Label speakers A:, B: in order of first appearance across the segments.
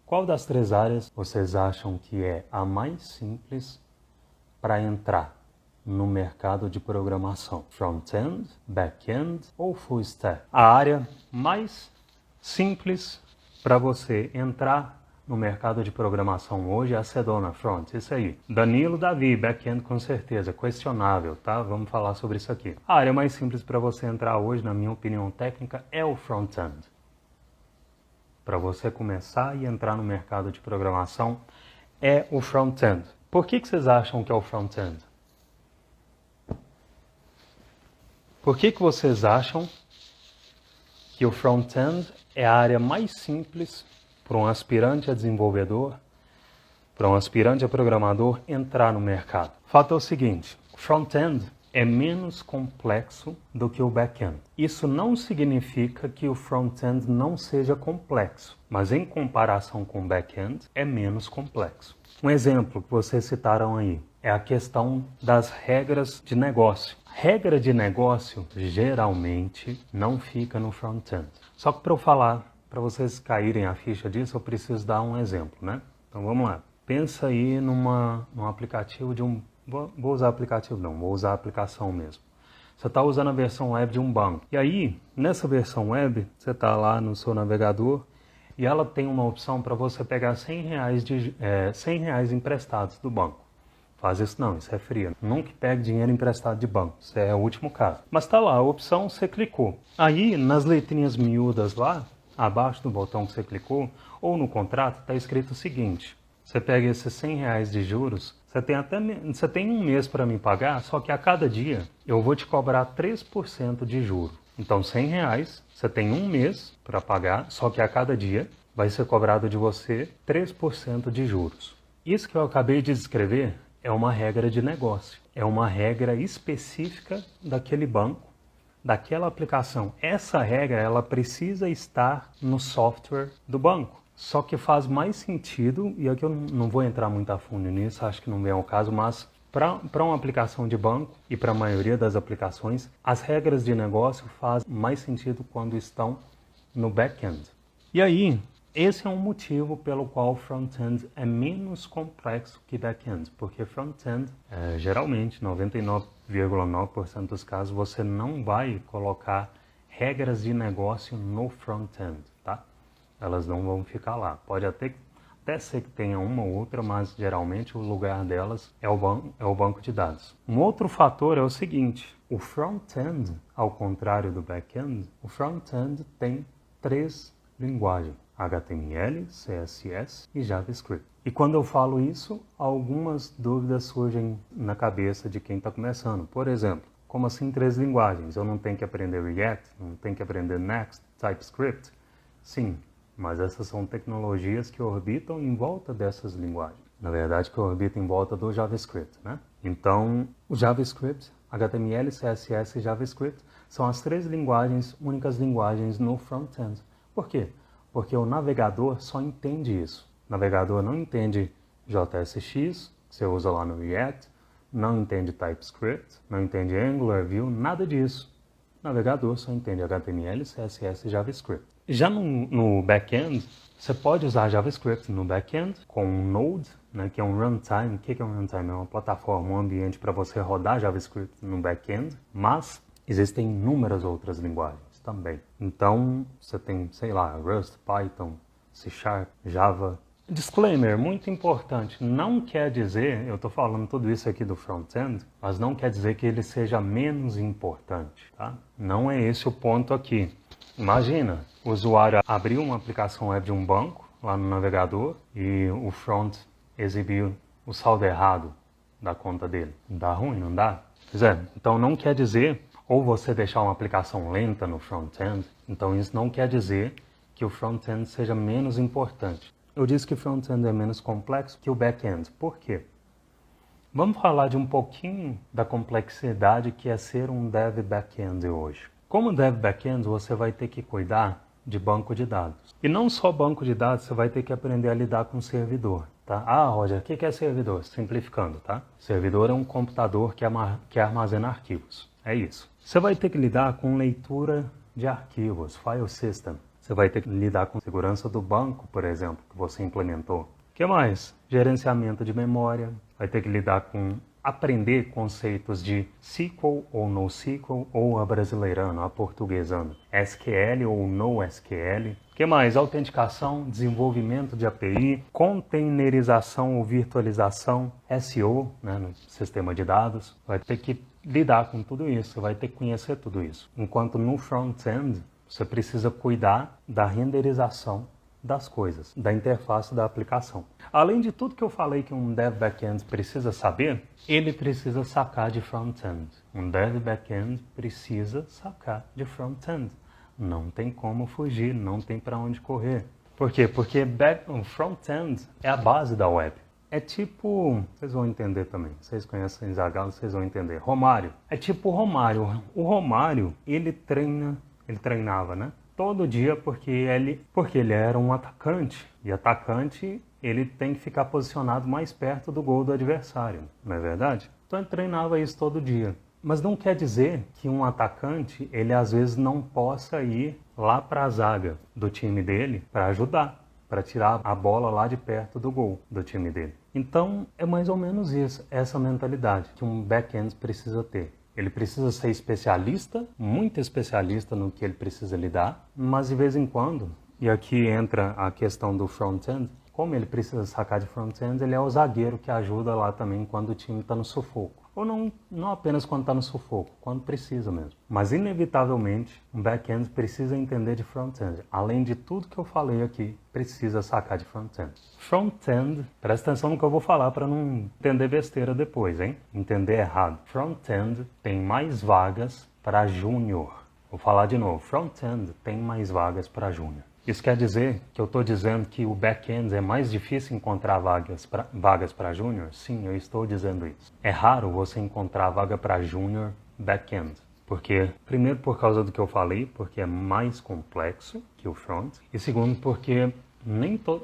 A: Qual das três áreas vocês acham que é a mais simples para entrar no mercado de programação? Front-end, back-end ou full stack? A área mais simples para você entrar no mercado de programação hoje é a Sedona Front, isso aí. Danilo, Davi, back-end com certeza, questionável, tá? Vamos falar sobre isso aqui. A área mais simples para você entrar hoje, na minha opinião técnica, é o front-end. Para você começar e entrar no mercado de programação é o front-end. Por que vocês acham que é o front-end? Por que vocês acham que o front-end é a área mais simples para um aspirante a desenvolvedor, para um aspirante a programador entrar no mercado? O fato é o seguinte, o front-end é menos complexo do que o back-end. Isso não significa que o front-end não seja complexo, mas em comparação com o back-end é menos complexo. Um exemplo que vocês citaram aí é a questão das regras de negócio. Regra de negócio geralmente não fica no front-end. Só que para eu falar, para vocês caírem a ficha disso, eu preciso dar um exemplo, né? Então vamos lá. Pensa aí num aplicativo de um... Vou usar aplicativo não, vou usar a aplicação mesmo. Você está usando a versão web de um banco. E aí, nessa versão web, você está lá no seu navegador e ela tem uma opção para você pegar R$100 emprestados do banco. Faz isso não, isso é frio. Nunca pegue dinheiro emprestado de banco, isso é o último caso. Mas está lá a opção, você clicou. Aí, nas letrinhas miúdas lá, abaixo do botão que você clicou, ou no contrato, está escrito o seguinte: você pega esses R$100 de juros, você tem um mês para me pagar, só que a cada dia eu vou te cobrar 3% de juro. Então R$100, você tem um mês para pagar, só que a cada dia vai ser cobrado de você 3% de juros. Isso que eu acabei de descrever é uma regra de negócio, é uma regra específica daquele banco, daquela aplicação. Essa regra ela precisa estar no software do banco. Só que faz mais sentido, e aqui eu não vou entrar muito a fundo nisso, acho que não vem ao caso, mas para uma aplicação de banco e para a maioria das aplicações, as regras de negócio fazem mais sentido quando estão no back-end. E aí, esse é um motivo pelo qual front-end é menos complexo que back-end, porque front-end, geralmente, 99,9% dos casos, você não vai colocar regras de negócio no front-end, tá? Elas não vão ficar lá. Pode até ser que tenha uma ou outra, mas geralmente o lugar delas é o banco de dados. Um outro fator é o seguinte, o front-end, ao contrário do back-end, o front-end tem 3 linguagens: HTML, CSS e JavaScript. E quando eu falo isso, algumas dúvidas surgem na cabeça de quem está começando. Por exemplo, como assim 3 linguagens? Eu não tenho que aprender React? Não tenho que aprender Next, TypeScript? Sim, mas essas são tecnologias que orbitam em volta dessas linguagens. Na verdade, que orbitam em volta do JavaScript, né? Então, o JavaScript, HTML, CSS e JavaScript são as 3 únicas linguagens no front-end. Por quê? Porque o navegador só entende isso. O navegador não entende JSX, que você usa lá no React, não entende TypeScript, não entende Angular, Vue, nada disso. O navegador só entende HTML, CSS e JavaScript. Já no back-end, você pode usar JavaScript no back-end com um Node, né, que é um runtime. O que é um runtime? É uma plataforma, um ambiente para você rodar JavaScript no back-end, mas existem inúmeras outras linguagens também. Então, você tem, sei lá, Rust, Python, C#, Java. Disclaimer, muito importante, não quer dizer, eu estou falando tudo isso aqui do front-end, mas não quer dizer que ele seja menos importante, tá? Não é esse o ponto aqui. Imagina, o usuário abriu uma aplicação web de um banco lá no navegador e o front exibiu o saldo errado da conta dele. Dá ruim, não dá? Pois é, então não quer dizer, ou você deixar uma aplicação lenta no front-end, então isso não quer dizer que o front-end seja menos importante. Eu disse que o front-end é menos complexo que o back-end. Por quê? Vamos falar de um pouquinho da complexidade que é ser um dev back-end hoje. Como dev back-end, você vai ter que cuidar de banco de dados. E não só banco de dados, você vai ter que aprender a lidar com servidor. Tá? Ah, Roger, o que é servidor? Simplificando, tá? Servidor é um computador que armazena arquivos. É isso. Você vai ter que lidar com leitura de arquivos, file system. Você vai ter que lidar com segurança do banco, por exemplo, que você implementou. O que mais? Gerenciamento de memória. Vai ter que lidar com aprender conceitos de SQL ou NoSQL, ou abrasileirando, aportuguesando, SQL ou NoSQL. O que mais? Autenticação, desenvolvimento de API, containerização ou virtualização, SEO, né, no sistema de dados. Vai ter que lidar com tudo isso, vai ter que conhecer tudo isso. Enquanto no front-end, você precisa cuidar da renderização das coisas, da interface da aplicação. Além de tudo que eu falei que um dev backend precisa saber, ele precisa sacar de front-end. Um dev backend precisa sacar de front-end. Não tem como fugir, não tem para onde correr. Por quê? Porque o front-end é a base da web. É tipo, vocês vão entender também, vocês conhecem Zagallo, vocês vão entender. Romário. É tipo o Romário. O Romário, ele treinava, né? Todo dia porque ele era um atacante. E atacante, ele tem que ficar posicionado mais perto do gol do adversário, não é verdade? Então ele treinava isso todo dia. Mas não quer dizer que um atacante, ele às vezes não possa ir lá para a zaga do time dele para ajudar, para tirar a bola lá de perto do gol do time dele. Então é mais ou menos isso, essa mentalidade que um back-end precisa ter. Ele precisa ser especialista, muito especialista no que ele precisa lidar, mas de vez em quando, e aqui entra a questão do front-end, como ele precisa sacar de front-end, ele é o zagueiro que ajuda lá também quando o time está no sufoco. Ou não apenas quando está no sufoco, quando precisa mesmo. Mas inevitavelmente, um back-end precisa entender de front-end. Além de tudo que eu falei aqui, precisa sacar de front-end. Front-end, presta atenção no que eu vou falar para não entender besteira depois, hein? Entender errado. Front-end tem mais vagas para júnior. Vou falar de novo. Front-end tem mais vagas para júnior. Isso quer dizer que eu estou dizendo que o back-end é mais difícil encontrar vagas para júnior? Sim, eu estou dizendo isso. É raro você encontrar vaga para júnior back-end. Porque, primeiro, por causa do que eu falei, porque é mais complexo que o front. E segundo, porque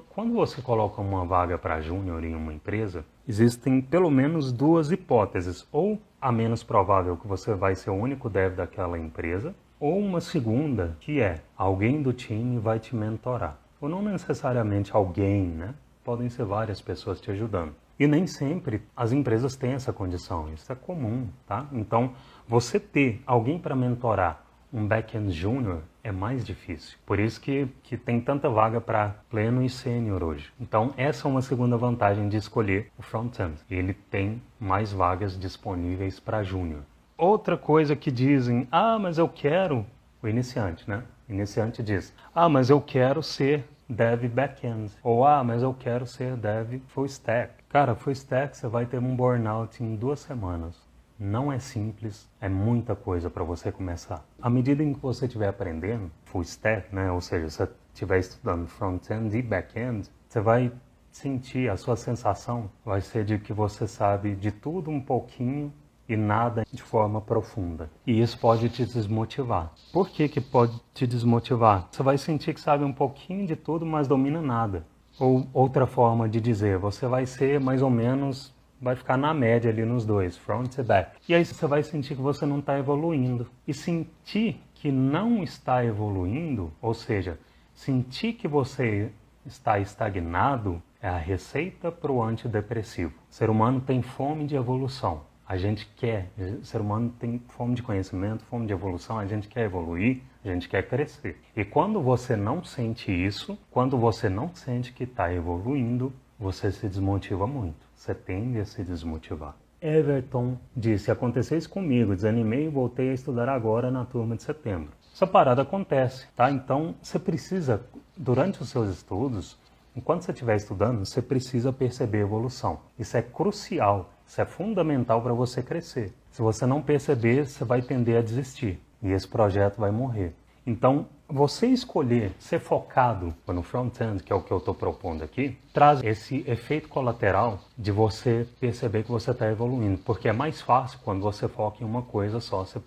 A: quando você coloca uma vaga para júnior em uma empresa, existem pelo menos duas hipóteses. Ou a menos provável que você vai ser o único dev daquela empresa, ou uma segunda, que é alguém do time vai te mentorar. Ou não necessariamente alguém, né? Podem ser várias pessoas te ajudando. E nem sempre as empresas têm essa condição, isso é comum, tá? Então, você ter alguém para mentorar um back-end júnior é mais difícil. Por isso que tem tanta vaga para pleno e sênior hoje. Então, essa é uma segunda vantagem de escolher o front-end. Ele tem mais vagas disponíveis para júnior. Outra coisa que dizem, mas eu quero, o iniciante, né? O iniciante diz, mas eu quero ser dev backend. Ou, mas eu quero ser dev full stack. Cara, full stack você vai ter um burnout em 2 semanas. Não é simples, é muita coisa para você começar. À medida em que você estiver aprendendo full stack, né? Ou seja, você estiver estudando front-end e back-end, você vai sentir, a sua sensação vai ser de que você sabe de tudo um pouquinho e nada de forma profunda. E isso pode te desmotivar. Por que pode te desmotivar? Você vai sentir que sabe um pouquinho de tudo, mas domina nada. Ou outra forma de dizer, você vai ser mais ou menos, vai ficar na média ali nos dois, front e back. E aí você vai sentir que você não está evoluindo. E sentir que não está evoluindo, ou seja, sentir que você está estagnado, é a receita para o antidepressivo. O ser humano tem fome de evolução. O ser humano tem fome de conhecimento, fome de evolução, a gente quer evoluir, a gente quer crescer. E quando você não sente isso, quando você não sente que está evoluindo, você se desmotiva muito, você tende a se desmotivar. Everton disse, aconteceu isso comigo, desanimei e voltei a estudar agora na turma de setembro. Essa parada acontece, tá? Então, você precisa, durante os seus estudos, enquanto você estiver estudando, você precisa perceber a evolução. Isso é crucial, isso é fundamental para você crescer. Se você não perceber, você vai tender a desistir e esse projeto vai morrer. Então, você escolher ser focado no front-end, que é o que eu estou propondo aqui, traz esse efeito colateral de você perceber que você está evoluindo. Porque é mais fácil quando você foca em uma coisa só, você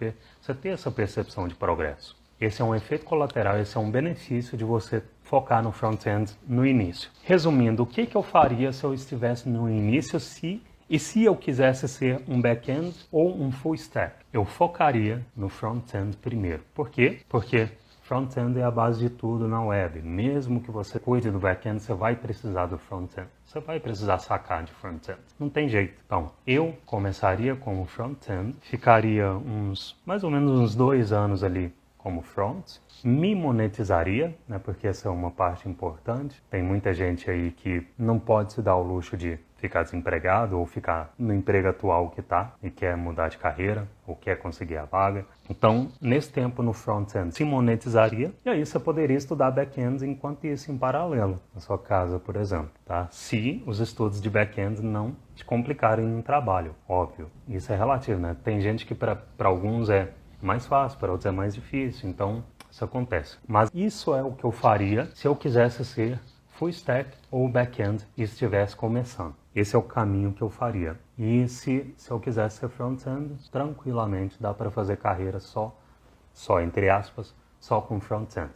A: ter essa percepção de progresso. Esse é um efeito colateral, esse é um benefício de você focar no front-end no início. Resumindo, o que eu faria se eu estivesse no início se eu quisesse ser um back-end ou um full stack? Eu focaria no front-end primeiro. Por quê? Porque Front-end é a base de tudo na web. Mesmo que você cuide do back-end, você vai precisar do front-end. Você vai precisar sacar de front-end. Não tem jeito. Então, eu começaria como front-end, ficaria mais ou menos uns 2 anos ali como front, me monetizaria, né, porque essa é uma parte importante. Tem muita gente aí que não pode se dar o luxo de ficar desempregado ou ficar no emprego atual que está e quer mudar de carreira ou quer conseguir a vaga. Então, nesse tempo no front-end se monetizaria e aí você poderia estudar back-end enquanto isso em paralelo, na sua casa, por exemplo, tá? Se os estudos de back-end não te complicarem no trabalho, óbvio. Isso é relativo, né? Tem gente que para alguns é mais fácil, para outros é mais difícil, então isso acontece. Mas isso é o que eu faria se eu quisesse ser full stack ou back-end e estivesse começando. Esse é o caminho que eu faria. E se eu quisesse ser front-end, tranquilamente dá para fazer carreira só entre aspas, só com front-end.